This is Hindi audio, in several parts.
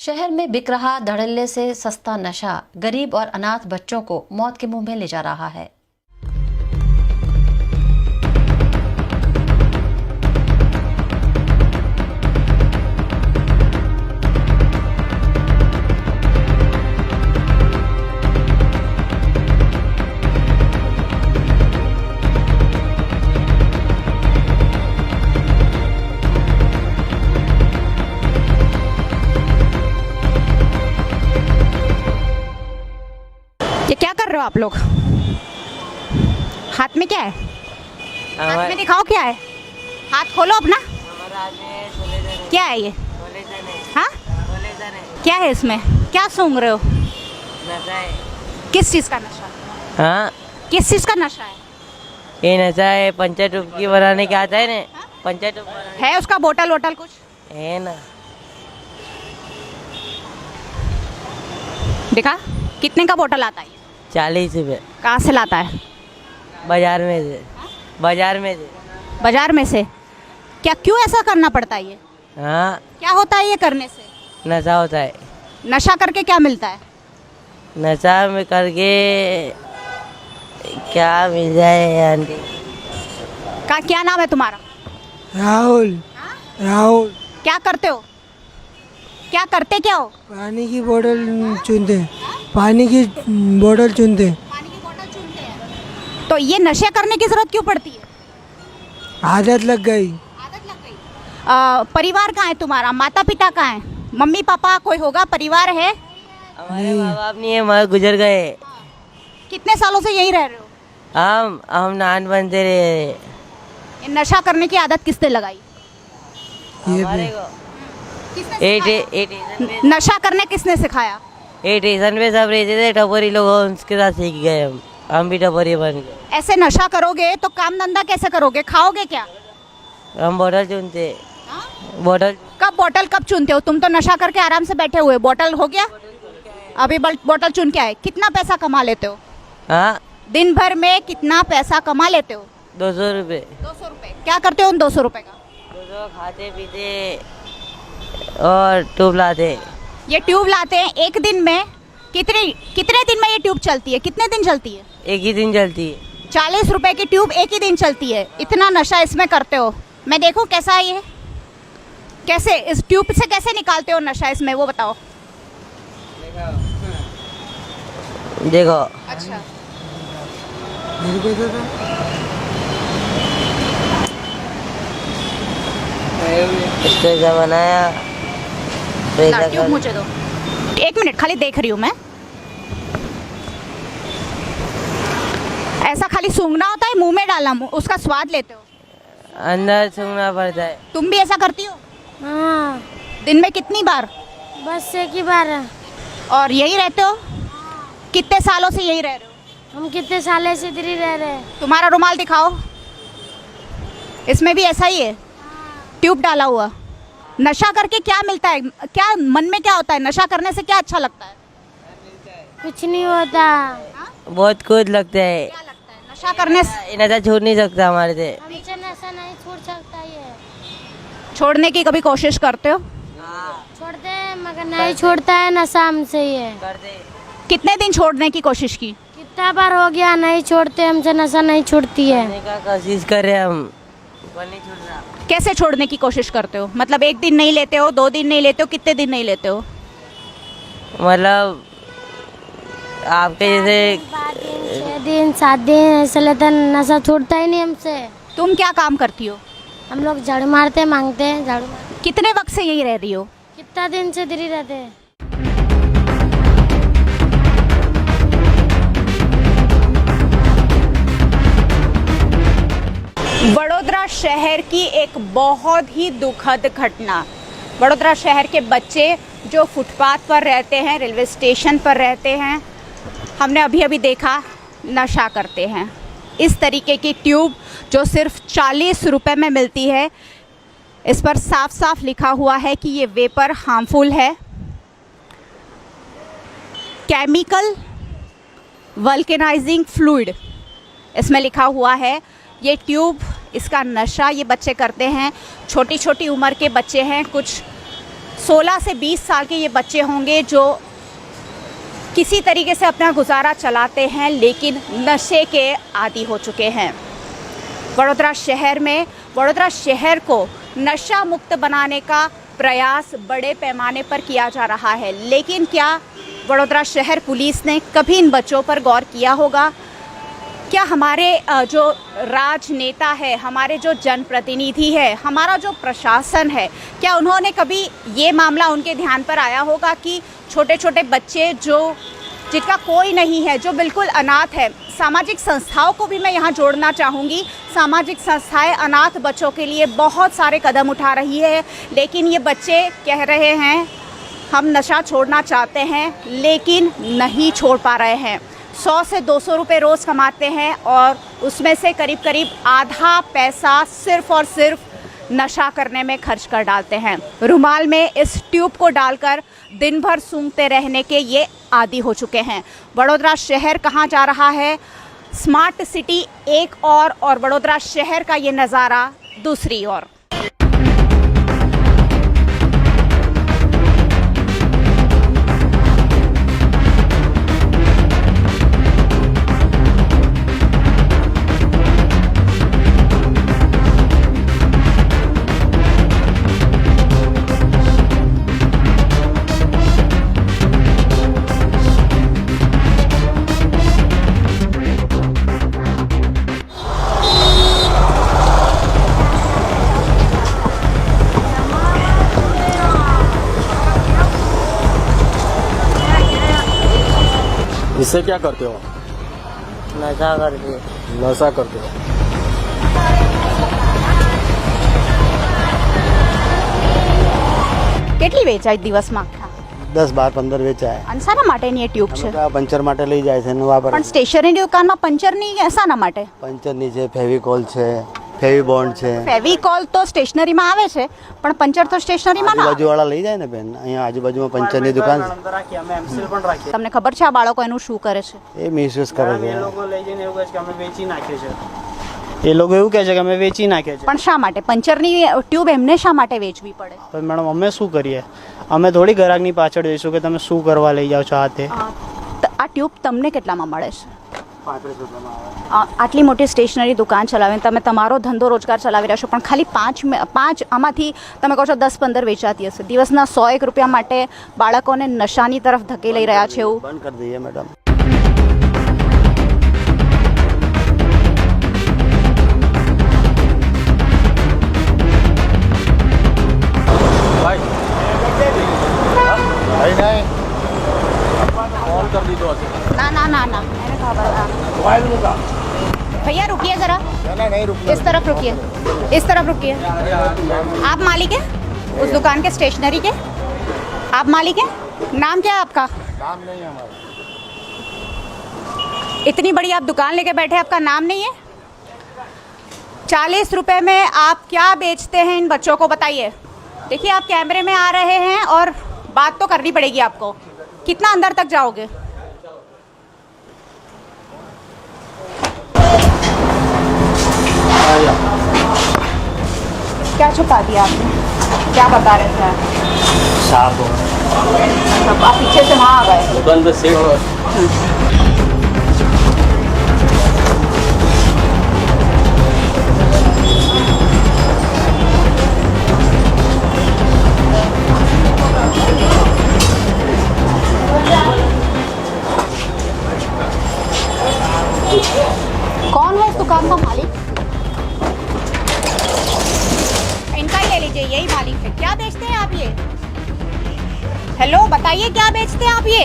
शहर में बिक रहा धड़ल्ले से सस्ता नशा गरीब और अनाथ बच्चों को मौत के मुंह में ले जा रहा है। ये क्या कर रहे हो आप लोग? हाथ में क्या है? हाथ में दिखाओ क्या है। हाथ खोलो अपना। क्या है ये? हाँ, क्या है इसमें? क्या सूंघ रहे हो? किस चीज़ का नशा? हाँ, किस चीज़ का नशा है? ये नशा है पंचायत की बनाने के आता है ना। पंचायत है उसका बोतल वोटल कुछ? है ना। दिखा कितने का बोतल आता है? 40 रुपये। कहाँ से लाता है? बाजार में से। बाजार में से। बाजार में से। क्या क्यों ऐसा करना पड़ता है ये? हाँ, क्या होता है ये करने से? नशा होता है। नशा करके क्या मिलता है? नशा में करके क्या मिल जाए आंटी? क्या नाम है तुम्हारा? राहुल। राहुल। क्या करते हो? क्या करते क्या हो? पानी की बोतल चुनते। पानी की बोतल चुनते। पानी की बोतल चुनते हैं। तो ये नशे करने की जरूरत क्यों पड़ती है? आदत लग गई। आदत लग गई। परिवार कहाँ है तुम्हारा? माता पिता कहाँ है? मम्मी पापा कोई होगा? परिवार है? हमारे माँ बाप नहीं है, मगर गुजर गए। कितने सालों से यही रह रहे हो? हम नान बनते रहे। ये नशा करने की आदत किसने लगाई? ये हमारे भी को किसने सिखाया? नशा करने किसने सिखाया? स्टेशन पे सब रहते थे टपोरी लोग, उनके साथ सीख गए हम भी टपोरी बन गए। ऐसे नशा करोगे तो काम धंधा कैसे करोगे? खाओगे क्या? हम बोतल चुनते। बोतल कब चुनते हो? तुम तो नशा करके आराम से बैठे हुए। बोतल हो गया? अभी बोतल चुन के आए। कितना पैसा कमा लेते हो? हाँ, दिन भर में कितना पैसा कमा लेते हो? 200 रुपये। 200 रुपए। क्या करते हो उन 200 रुपए का? 200 खाते पीते और ट्यूब लाते। ये ट्यूब लाते हैं एक दिन में। कितने दिन में ये ट्यूब चलती है? कितने दिन चलती है? एक ही दिन चलती है। 40 रुपए की ट्यूब एक ही दिन चलती है। इतना नशा इसमें करते हो। मैं देखूं कैसा है ये? कैसे इस ट्यूब से कैसे निकालते हो नशा इसमें, वो बताओ। देखो। अच्छा, मेरे को तो इसको ऐसा बनाया तो ऐसा ट्यूब कर। मुझे दो। एक मिनट, खाली देख रही हूँ मैं। ऐसा खाली सूंघना होता है? मुंह में डालना, उसका स्वाद लेते हो? अंदर सूंघना पड़ता है। तुम भी ऐसा करती हो? हाँ, दिन में कितनी बार? बस एक ही बार। और यही रहते हो? कितने सालों से यही रह रहे हो? हम कितने साले से इधर ही रह रहे हैं। तुम्हारा रुमाल दिखाओ। इसमें भी ऐसा ही है, ट्यूब डाला हुआ। नशा करके क्या मिलता है? क्या मन में क्या होता है? नशा करने से क्या अच्छा लगता है? कुछ नहीं होता। बहुत कुछ लगता है। क्या लगता है नशा करने से? ये नशा छूट नहीं सकता हमारे से। हमसे नशा नहीं छोड़ सकता ये। छोड़ने की कभी कोशिश करते हो? छोड़ते हैं मगर नहीं छोड़ता है नशा हमसे ये। कितने दिन छोड़ने की कोशिश की? कितना बार हो गया, नहीं छोड़ते हमसे, नशा नहीं छूटती है। करने का कोशिश कर रहे हैं हम, पर नहीं छूट रहा। कैसे छोड़ने की कोशिश करते हो? मतलब एक दिन नहीं लेते हो, 2 दिन नहीं लेते हो, कितने दिन नहीं लेते हो? मतलब आपके जैसे 5 दिन 6 दिन 7 दिन ऐसे लेते, नशा छूटता ही नहीं हमसे। तुम क्या काम करती हो? हम लोग झाड़ू मारते मांगते हैं, झाड़ू मारते। कितने वक्त से यही रह रही हो? कितना दिन से इधर ही रहते हैं। वडोदरा शहर की एक बहुत ही दुखद घटना। वडोदरा शहर के बच्चे जो फुटपाथ पर रहते हैं, रेलवे स्टेशन पर रहते हैं, हमने अभी अभी देखा नशा करते हैं। इस तरीके की ट्यूब जो सिर्फ 40 रुपए में मिलती है, इस पर साफ साफ लिखा हुआ है कि ये वेपर हार्मफुल है। केमिकल वल्केनाइजिंग फ्लूइड इसमें लिखा हुआ है। ये ट्यूब, इसका नशा ये बच्चे करते हैं। छोटी छोटी उम्र के बच्चे हैं, कुछ 16 से 20 साल के ये बच्चे होंगे जो किसी तरीके से अपना गुजारा चलाते हैं, लेकिन नशे के आदी हो चुके हैं। वडोदरा शहर को नशा मुक्त बनाने का प्रयास बड़े पैमाने पर किया जा रहा है, लेकिन क्या वडोदरा शहर पुलिस ने कभी इन बच्चों पर गौर किया होगा? क्या हमारे जो राजनेता है, हमारे जो जनप्रतिनिधि है, हमारा जो प्रशासन है, क्या उन्होंने कभी ये मामला उनके ध्यान पर आया होगा कि छोटे छोटे बच्चे जिनका कोई नहीं है, जो बिल्कुल अनाथ है? सामाजिक संस्थाओं को भी मैं यहाँ जोड़ना चाहूँगी। सामाजिक संस्थाएं अनाथ बच्चों के लिए बहुत सारे कदम उठा रही है, लेकिन ये बच्चे कह रहे हैं हम नशा छोड़ना चाहते हैं लेकिन नहीं छोड़ पा रहे हैं। 100 से 200 रुपये रोज़ कमाते हैं और उसमें से करीब करीब आधा पैसा सिर्फ़ और सिर्फ नशा करने में खर्च कर डालते हैं। रुमाल में इस ट्यूब को डालकर दिन भर सूंघते रहने के ये आदी हो चुके हैं। वडोदरा शहर कहाँ जा रहा है? स्मार्ट सिटी एक और वडोदरा शहर का ये नज़ारा दूसरी ओर। इससे क्या करते हो? नशा करते हैं। नशा करते हो। કેટલી વેચાય દિવસમાં? 10, 12, 15 વેચાય. અને શાના માટેની એ ટ્યુબ છે? પંચર માટે લઈ જાય છે ને વાપરે. પણ સ્ટેશનરી દુકાનમાં પંચરની શાના માટે? પંચરની છે, ફેવિકોલ છે, ફેવિબોન્ડ છે. ફેવિકોલ તો સ્ટેશનરીમાં આવે છે, પણ પંચર તો સ્ટેશનરીમાં ના આવે. આજુબાજુવાળા લઈ જાય ને બેન. અહીંયા આજુબાજુમાં પંચરની દુકાન છે. તમને ખબર છે આ બાળકો એનું શું કરે છે? એ મિસયુઝ કરે છે. એ લોકો એવું કહે છે કે અમે વેચી નાખીએ છીએ. પણ શા માટે પંચરની ટ્યુબ એમને શા માટે વેચવી પડે? તો મેડમ અમે શું કરીએ? અમે થોડી ગ્રાહકની પાછળ જઈશું કે તમે શું કરવા લઈ જાઓ છો હાથે. આ ટ્યુબ તમને કેટલામાં મળે છે? 35 રૂપિયામાં. આટલી મોટી સ્ટેશનરી દુકાન ચલાવીને તમે તમારો ધંધો રોજગાર ચલાવી રહ્યા છો, પણ ખાલી પાંચ આમાંથી તમે કહો છો 10-15 વેચાતી હશે. દિવસના 100-1 રૂપિયા માટે બાળકોને નશાની તરફ ધકેલી રહ્યા છે એવું બંધ કરી દઈએ મેડમ. ना मैंने कहा भैया रुकिए ज़रा, इस तरफ रुकिए, इस तरफ रुकिए। आप मालिक हैं उस दुकान के, स्टेशनरी के? आप मालिक हैं? नाम क्या है आपका? नाम नहीं है हमारा। इतनी बड़ी आप दुकान लेके बैठे, आपका नाम नहीं है? 40 रुपए में आप क्या बेचते हैं इन बच्चों को बताइए। देखिए आप कैमरे में आ रहे हैं और बात तो करनी पड़ेगी आपको। कितना अंदर तक जाओगे? क्या छुपा दिया आपने? क्या बता रहे थे आप? સાપ आप पीछे से वहाँ आ गए। दुकान पे सेट कौन है इस दुकान का मालिक? इनका ही ले लीजिए, यही मालिक है। क्या बेचते हैं आप ये? हेलो बताइए क्या बेचते हैं आप ये?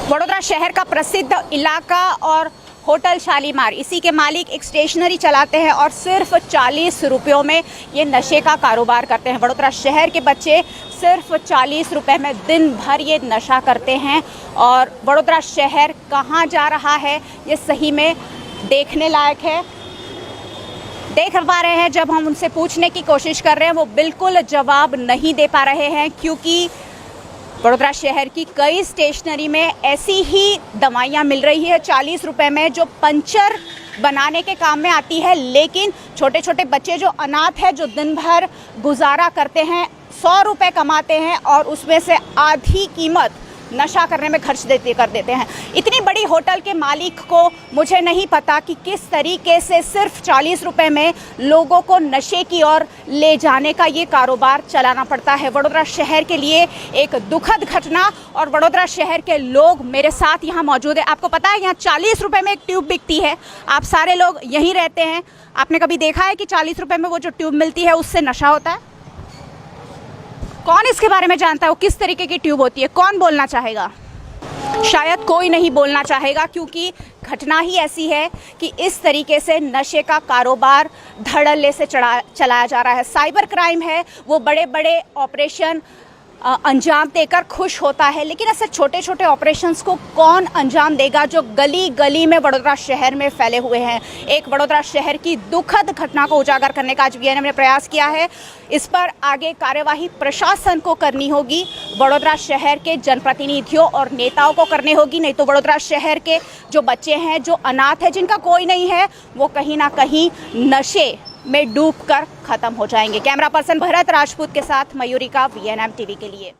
वडोदरा शहर का प्रसिद्ध इलाका और होटल शालीमार, इसी के मालिक एक स्टेशनरी चलाते हैं और सिर्फ 40 रुपयों में ये नशे का कारोबार करते हैं। वडोदरा शहर के बच्चे सिर्फ 40 रुपए में दिन भर ये नशा करते हैं और वडोदरा शहर कहाँ जा रहा है ये सही में देखने लायक है। देख पा रहे हैं जब हम उनसे पूछने की कोशिश कर रहे हैं वो बिल्कुल जवाब नहीं दे पा रहे हैं, क्योंकि वडोदरा शहर की कई स्टेशनरी में ऐसी ही दवाइयाँ मिल रही है 40 रुपए में, जो पंचर बनाने के काम में आती है, लेकिन छोटे छोटे बच्चे जो अनाथ है, जो दिन भर गुजारा करते हैं, 100 रुपये कमाते हैं और उसमें से आधी कीमत नशा करने में खर्च कर देते हैं। इतनी बड़ी होटल के मालिक को मुझे नहीं पता कि किस तरीके से सिर्फ 40 रुपए में लोगों को नशे की ओर ले जाने का ये कारोबार चलाना पड़ता है। वडोदरा शहर के लिए एक दुखद घटना, और वडोदरा शहर के लोग मेरे साथ यहाँ मौजूद है। आपको पता है यहाँ 40 रुपए में एक ट्यूब बिकती है। आप सारे लोग यहीं रहते हैं, आपने कभी देखा है कि 40 रुपए में वो जो ट्यूब मिलती है उससे नशा होता है? कौन इसके बारे में जानता है वो किस तरीके की ट्यूब होती है? कौन बोलना चाहेगा? शायद कोई नहीं बोलना चाहेगा, क्योंकि घटना ही ऐसी है कि इस तरीके से नशे का कारोबार धड़ल्ले से चलाया जा रहा है। साइबर क्राइम है, वो बड़े बड़े ऑपरेशन अंजाम देकर खुश होता है, लेकिन ऐसे छोटे छोटे ऑपरेशंस को कौन अंजाम देगा जो गली गली में वडोदरा शहर में फैले हुए हैं। एक वडोदरा शहर की दुखद घटना को उजागर करने का आज वीएनएम ने प्रयास किया है। इस पर आगे कार्यवाही प्रशासन को करनी होगी, वडोदरा शहर के जनप्रतिनिधियों और नेताओं को करनी होगी, नहीं तो वडोदरा शहर के जो बच्चे हैं, जो अनाथ हैं, जिनका कोई नहीं है, वो कहीं ना कहीं नशे में डूबकर खत्म हो जाएंगे। कैमरा पर्सन भरत राजपूत के साथ मयूरिका, वीएनएम टीवी के लिए।